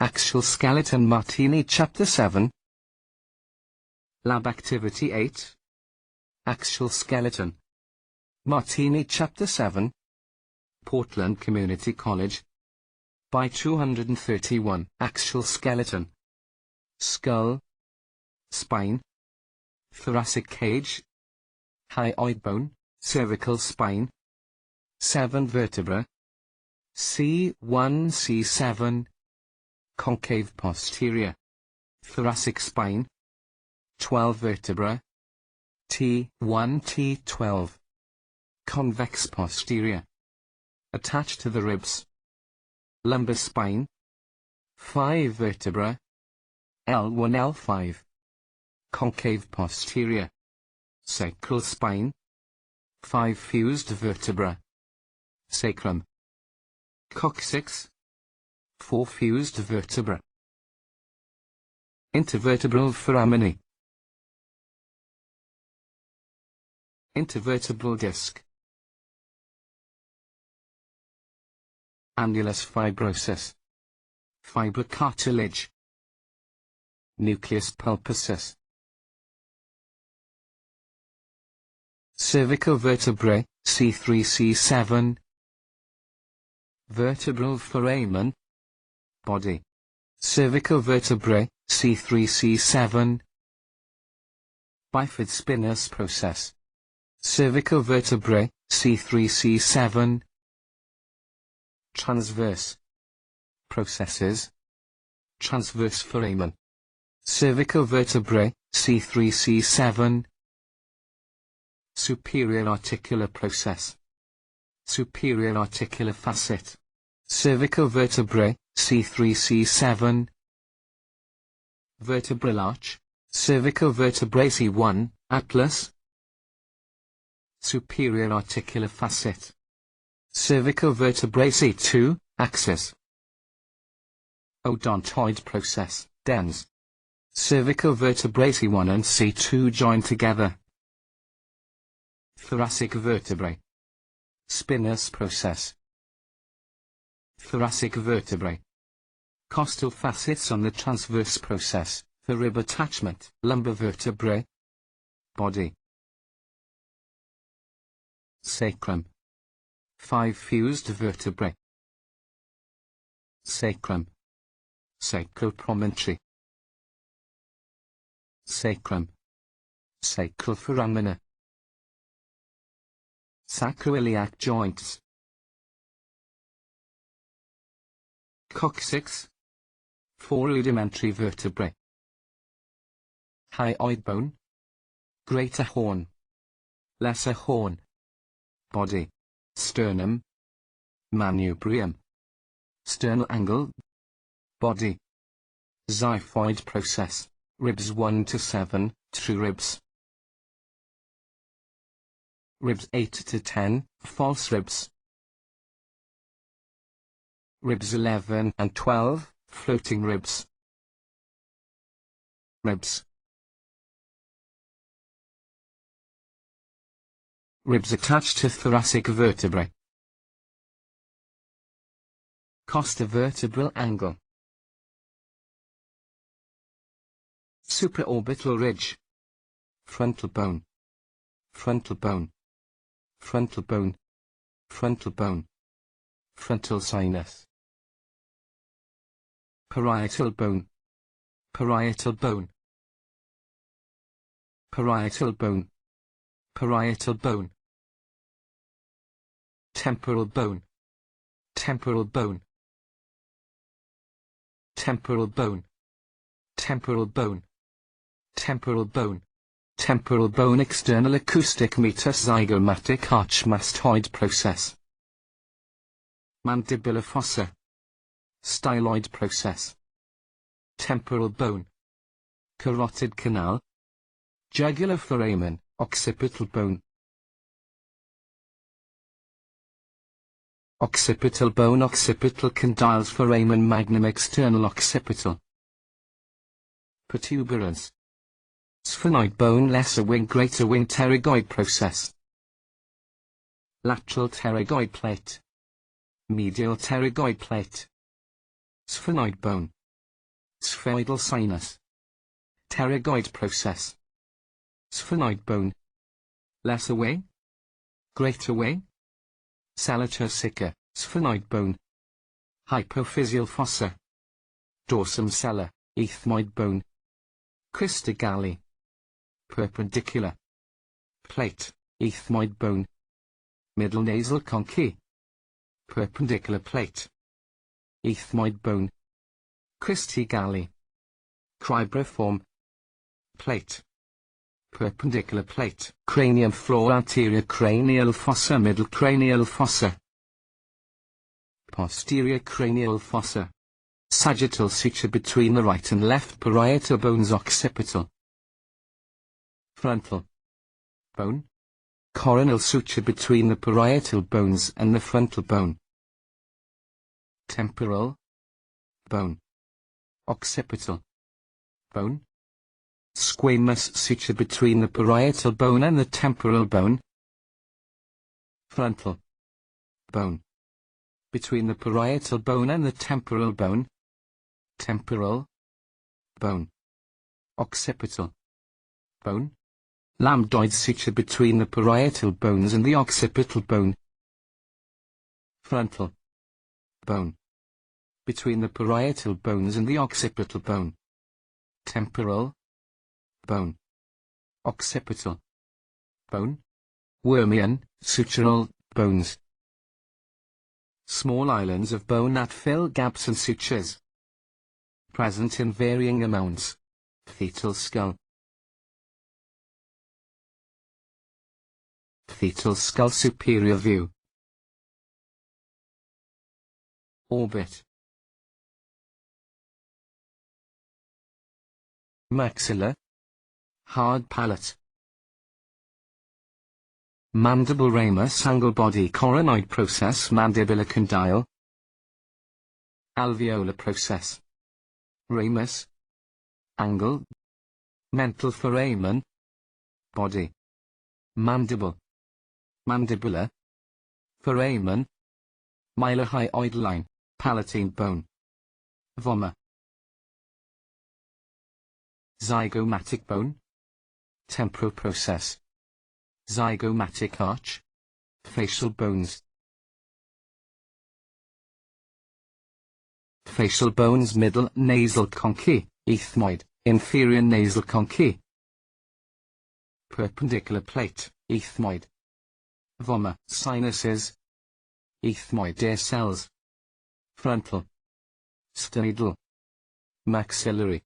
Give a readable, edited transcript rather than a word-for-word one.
Axial Skeleton Martini Chapter 7. Lab Activity 8. Axial Skeleton Martini Chapter 7. Portland Community College. By 231. Axial Skeleton. Skull. Spine. Thoracic cage. Hyoid bone. Cervical spine. 7 vertebra. C1 C7. Concave posterior. Thoracic spine. 12 vertebra. T1 T12. Convex posterior. Attached to the ribs. Lumbar spine. 5 vertebra. L1 L5. Concave posterior. Sacral spine. 5 fused vertebra. Sacrum. Coccyx. 4 fused vertebra. Intervertebral foramina. Intervertebral disc. Annulus fibrosus. Fibrocartilage. Nucleus pulposus. Cervical vertebrae, C3 C7. Vertebral foramen. Body. Cervical vertebrae, C3 C7. Bifid spinous process. Cervical vertebrae, C3 C7. Transverse processes. Transverse foramen. Cervical vertebrae, C3 C7. Superior articular process. Superior articular facet. Cervical vertebrae, C3 C7. Vertebral arch. Cervical vertebrae C1, atlas. Superior articular facet. Cervical vertebrae C2, axis. Odontoid process, dens. Cervical vertebrae C1 and C2 join together. Thoracic vertebrae. Spinous process. Thoracic vertebrae. Costal facets on the transverse process, for rib attachment. Lumbar vertebrae. Body. Sacrum. 5 fused vertebrae. Sacrum. Sacral promontory. Sacrum. Sacral foramina. Sacroiliac joints. Coccyx. 4 rudimentary vertebrae. Hyoid bone. Greater horn. Lesser horn. Body. Sternum. Manubrium. Sternal angle. Body. Xiphoid process. Ribs 1 to 7, true ribs. Ribs 8 to 10, false ribs. Ribs 11 and 12, floating ribs. Ribs. Ribs attached to thoracic vertebrae. Costovertebral angle. Supraorbital ridge. Frontal bone. Frontal bone. Frontal bone. Frontal bone. Frontal sinus. Parietal bone. Parietal bone. Parietal bone. Parietal bone. Temporal bone. Temporal bone. Temporal bone. Temporal bone. Temporal bone. Temporal bone. External acoustic metazygomatic arch mastoid process. Mandibular fossa. Styloid process. Temporal bone. Carotid canal. Jugular foramen. Occipital bone. Occipital bone. Occipital condyles foramen magnum. External occipital. Protuberance. Sphenoid bone. Lesser wing greater wing pterygoid process. Lateral pterygoid plate. Medial pterygoid plate. Sphenoid bone. Spheroidal sinus. Pterygoid process. Sphenoid bone. Lesser way. Greater way. Saliturcica, sphenoid bone. Hypophyseal fossa. Dorsum sella, ethmoid bone. Cristogalli. Perpendicular. Plate, ethmoid bone. Middle nasal conchae. Perpendicular plate. Ethmoid bone. Cristogalli. Cribriform. Plate. Perpendicular plate. Cranium floor, anterior cranial fossa, middle cranial fossa. Posterior cranial fossa. Sagittal suture between the right and left parietal bones, occipital. Frontal bone. Coronal suture between the parietal bones and the frontal bone. Temporal bone. Occipital bone. Squamous suture between the parietal bone and the temporal bone. Frontal bone. Between the parietal bone and the temporal bone. Temporal bone. Occipital bone. Lambdoid suture between the parietal bones and the occipital bone. Frontal bone. Between the parietal bones and the occipital bone. Temporal bone. Occipital bone. Wormian, sutural bones. Small islands of bone that fill gaps and sutures. Present in varying amounts. Fetal skull. Fetal skull superior view. Orbit. Maxilla. Hard palate. Mandible ramus, angle body coronoid process, mandibular condyle. Alveolar process. Ramus. Angle. Mental foramen. Body. Mandible. Mandibular. Foramen. Mylohyoid line, palatine bone. Voma. Zygomatic bone. Temporal process. Zygomatic arch. Facial bones. Facial bones, middle nasal conchae, ethmoid, inferior nasal conchae. Perpendicular plate, ethmoid. Voma, sinuses. Ethmoid ear cells. Frontal. Sternal. Maxillary.